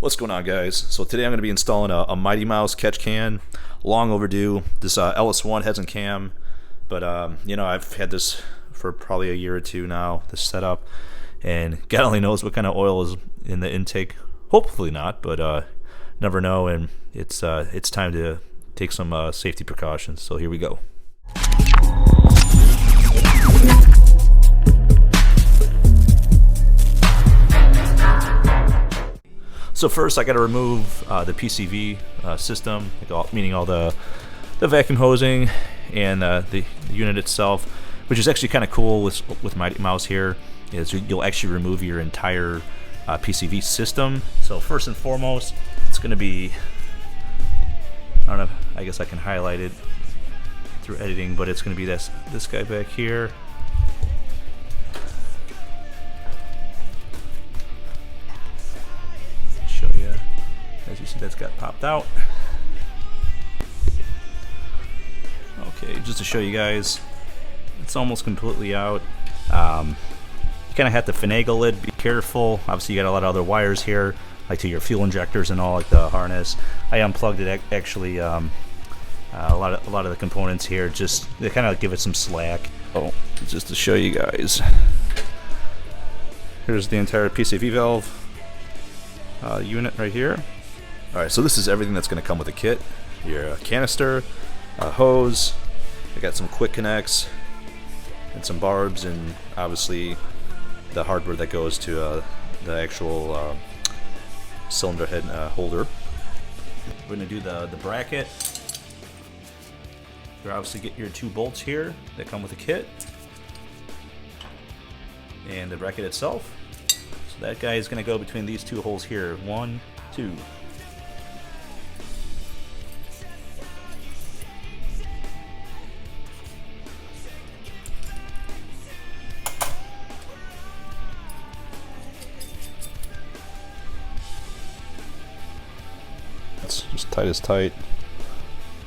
What's going on, guys? So today I'm going to be installing a Mighty Mouse catch can. Long overdue. This LS1 heads and cam, but you know, I've had this for probably a year or two now, this setup, and God only knows what kind of oil is in the intake. Hopefully not, but never know. And it's time to take some safety precautions. So here we go. So first I got to remove the PCV system, meaning all the vacuum hosing and the unit itself, which is actually kind of cool with Mighty Mouse here, is you'll actually remove your entire PCV system. So first and foremost, it's going to be, I don't know, I guess I can highlight it through editing, but it's going to be this guy back here. As you see, that's got popped out. Okay, just to show you guys, it's almost completely out. You kind of have to finagle it, be careful. Obviously you got a lot of other wires here, like to your fuel injectors and all, like the harness. I unplugged it actually, a lot of the components here, just they kind of give it some slack. Oh, just to show you guys, here's the entire PCV valve unit right here. Alright, so this is everything that's going to come with the kit. Your canister, hose, I got some quick connects, and some barbs, and obviously the hardware that goes to the actual cylinder head holder. We're going to do the bracket. You obviously get your 2 bolts here that come with the kit, and the bracket itself. So that guy is going to go between these 2 holes here. 1, 2. It's just tight as tight.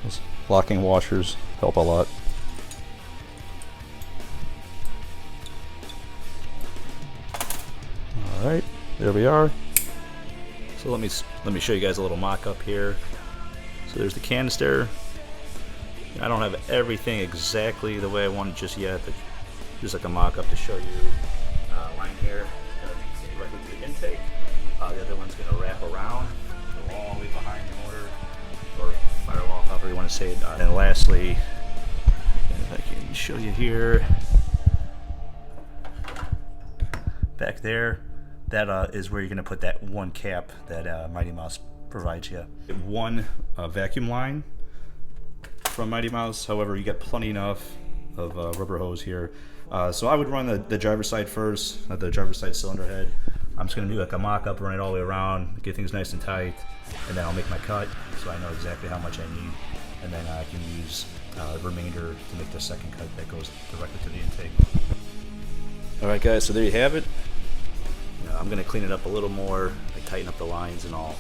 Those locking washers help a lot. Alright, there we are. So let me show you guys a little mock-up here. So there's the canister. I don't have everything exactly the way I want it just yet, but just like a mock-up to show you. Line here, directly to the intake. The other one's going to wrap around, go all the way behind the motor, or firewall, however you want to say it. And lastly, if I can show you here, back there, that is where you're going to put that one cap that Mighty Mouse provides you. One vacuum line from Mighty Mouse, however, you got plenty enough of rubber hose here. So I would run the driver's side first, the driver's side cylinder head. I'm just going to do like a mock-up, run it all the way around, get things nice and tight, and then I'll make my cut so I know exactly how much I need, and then I can use the remainder to make the second cut that goes directly to the intake. Alright guys, so there you have it. I'm going to clean it up a little more, like tighten up the lines and all,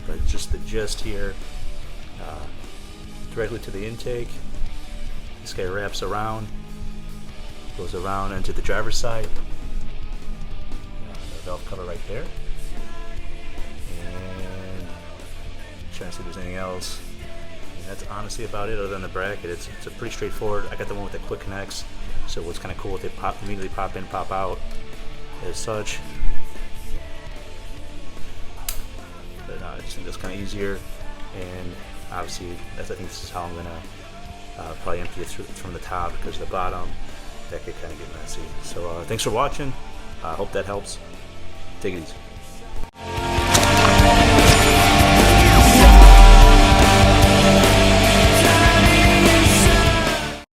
but just the gist here, directly to the intake. This guy wraps around, goes around into the driver's side. Valve cover right there, and trying to see if there's anything else. And that's honestly about it, other than the bracket. It's a pretty straightforward. I got the one with the quick connects, so what's kind of cool, they immediately pop in, pop out as such. But I just think that's kind of easier, and obviously I think this is how I'm gonna probably empty it from the top, because the bottom that could kind of get messy. So thanks for watching. I hope that helps. Take it easy.